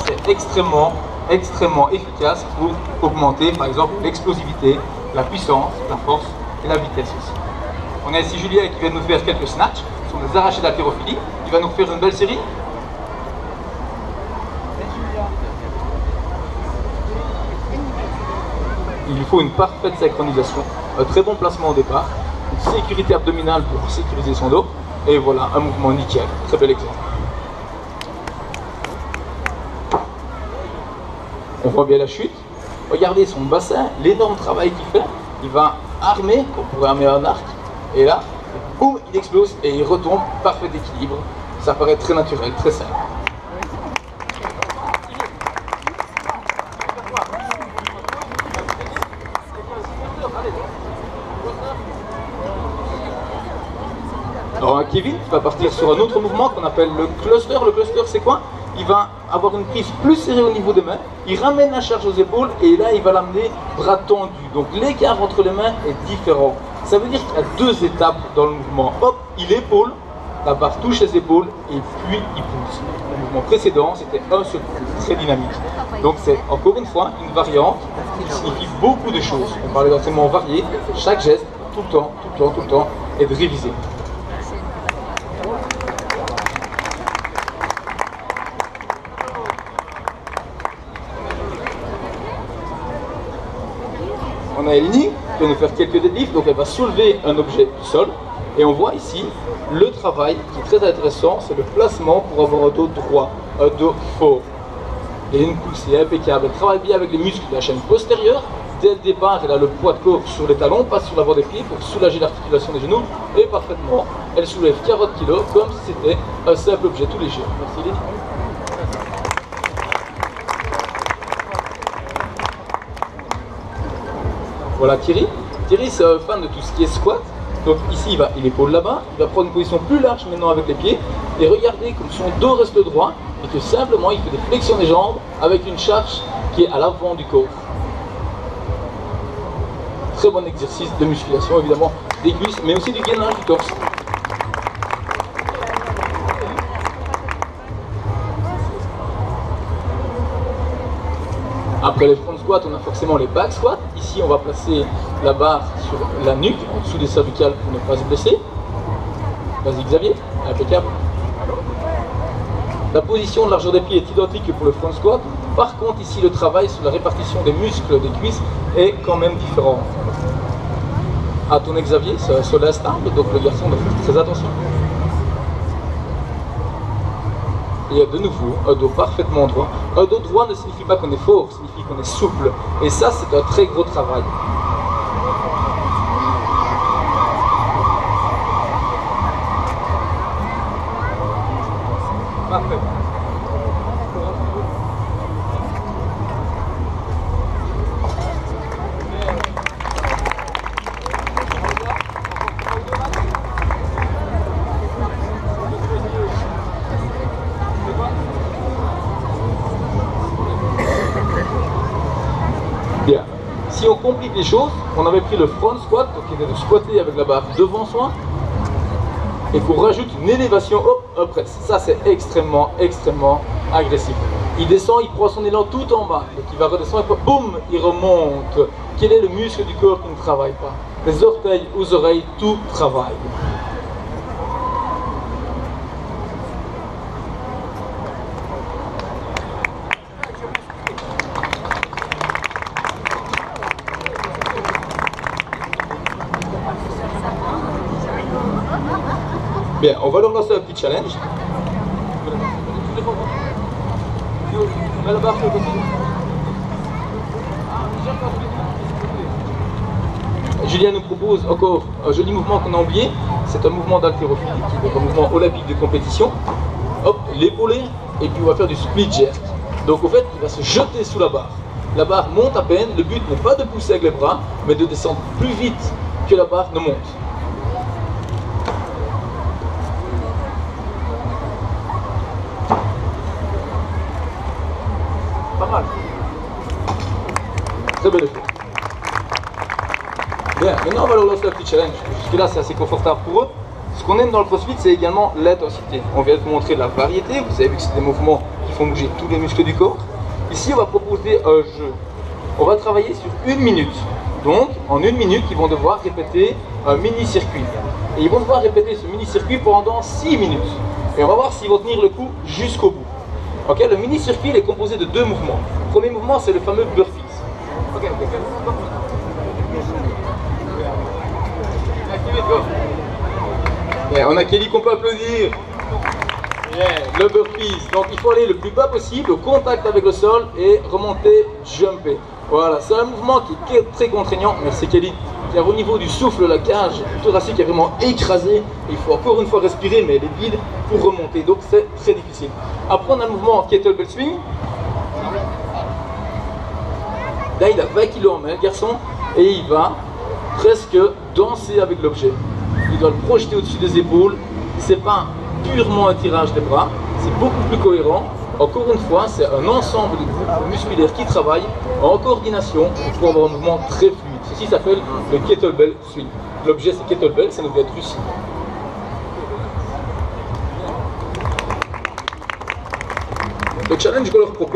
C'est extrêmement efficace pour augmenter par exemple l'explosivité, la puissance, la force et la vitesse aussi. On a ici Julien qui vient de nous faire quelques snatchs, ce sont des arrachés d'haltérophilie. Il va nous faire une belle série. Il lui faut une parfaite synchronisation, un très bon placement au départ, une sécurité abdominale pour sécuriser son dos, et voilà un mouvement nickel, très bel exemple. On voit bien la chute, regardez son bassin, l'énorme travail qu'il fait, il va armer, on pourrait armer un arc, et là, boum, il explose et il retombe, parfait équilibre, ça paraît très naturel, très simple. Alors Kevin va partir sur un autre mouvement qu'on appelle le cluster. Le cluster c'est quoi? Il va avoir une prise plus serrée au niveau des mains, il ramène la charge aux épaules et là il va l'amener bras tendus. Donc l'écart entre les mains est différent. Ça veut dire qu'il y a deux étapes dans le mouvement. Hop, il épaule, la barre touche les épaules et puis il pousse. Le mouvement précédent c'était un seul coup, très dynamique. Donc c'est encore une fois une variante qui signifie beaucoup de choses. On parlait d'entraînement varié, chaque geste, tout le temps, est de réviser. On a Eleni qui va nous faire quelques deadlifts, donc elle va soulever un objet du sol. Et on voit ici le travail qui est très intéressant, c'est le placement pour avoir un dos droit, un dos fort. Et une poussée impeccable. Elle travaille bien avec les muscles de la chaîne postérieure. Dès le départ, elle a le poids de corps sur les talons, pas sur l'avant des pieds pour soulager l'articulation des genoux. Et parfaitement, elle soulève 40 kg comme si c'était un simple objet tout léger. Merci Eleni. Voilà Thierry. Thierry c'est un fan de tout ce qui est squat. Donc ici il épaule là-bas, il va prendre une position plus large maintenant avec les pieds. Et regardez comme son dos reste droit et que simplement il fait des flexions des jambes avec une charge qui est à l'avant du corps. Très bon exercice de musculation évidemment des cuisses mais aussi du gainage du torse. Après les front squats, on a forcément les back squats. Ici, on va placer la barre sur la nuque, en dessous des cervicales pour ne pas se blesser. Vas-y Xavier, impeccable. La position de largeur des pieds est identique que pour le front squat. Par contre, ici, le travail sur la répartition des muscles des cuisses est quand même différent. À ton Xavier, c'est un sol instable, donc le garçon doit faire très attention. Et de nouveau, un dos parfaitement droit. Un dos droit ne signifie pas qu'on est fort, signifie qu'on est souple. Et ça, c'est un très gros travail. Parfait. Bien. Si on complique les choses, on avait pris le front squat, donc qui était de squatter avec la barre devant soi, et qu'on rajoute une élévation, hop, un press. Ça c'est extrêmement agressif. Il descend, il prend son élan tout en bas, donc il va redescendre, et puis boum, il remonte. Quel est le muscle du corps qui ne travaille pas? Les orteils aux oreilles, tout travaille. Bien, on va leur lancer un petit challenge. Julien nous propose encore un joli mouvement qu'on a oublié. C'est un mouvement d'haltérophilie, qui est un mouvement olympique de compétition. Hop, l'épaulé, et puis on va faire du split jerk. Donc en fait, il va se jeter sous la barre. La barre monte à peine, le but n'est pas de pousser avec les bras, mais de descendre plus vite que la barre ne monte. Pas mal. Très bel effet. Bien, maintenant on va leur lancer un petit challenge. Jusque là c'est assez confortable pour eux. Ce qu'on aime dans le CrossFit c'est également l'intensité. On vient de vous montrer la variété, vous avez vu que c'est des mouvements qui font bouger tous les muscles du corps. Ici, on va proposer un jeu. On va travailler sur 1 minute. Donc, en 1 minute, ils vont devoir répéter un mini-circuit. Et ils vont devoir répéter ce mini-circuit pendant 6 minutes. Et on va voir s'ils vont tenir le coup jusqu'au bout. Ok, le mini-circuit il est composé de 2 mouvements. Le premier mouvement, c'est le fameux burpees. Ok. Yeah, on a Kelly qu'on peut applaudir. Yeah, le burpees. Donc il faut aller le plus bas possible, au contact avec le sol et remonter, jumper. Voilà, c'est un mouvement qui est très contraignant. Merci Kelly. Car au niveau du souffle, la cage thoracique est vraiment écrasée. Il faut encore une fois respirer, mais elle est vide pour remonter. Donc c'est très difficile. Après, on a le mouvement kettlebell swing. Là, il a 20 kg en main, le garçon, et il va presque danser avec l'objet. Il doit le projeter au-dessus des épaules. C'est pas purement un tirage des bras, c'est beaucoup plus cohérent. Encore une fois, c'est un ensemble de groupes musculaires qui travaillent en coordination pour avoir un mouvement très fluide. Ceci s'appelle le kettlebell swing. L'objet c'est kettlebell, ça nous vient de Russie. Le challenge qu'on leur propose,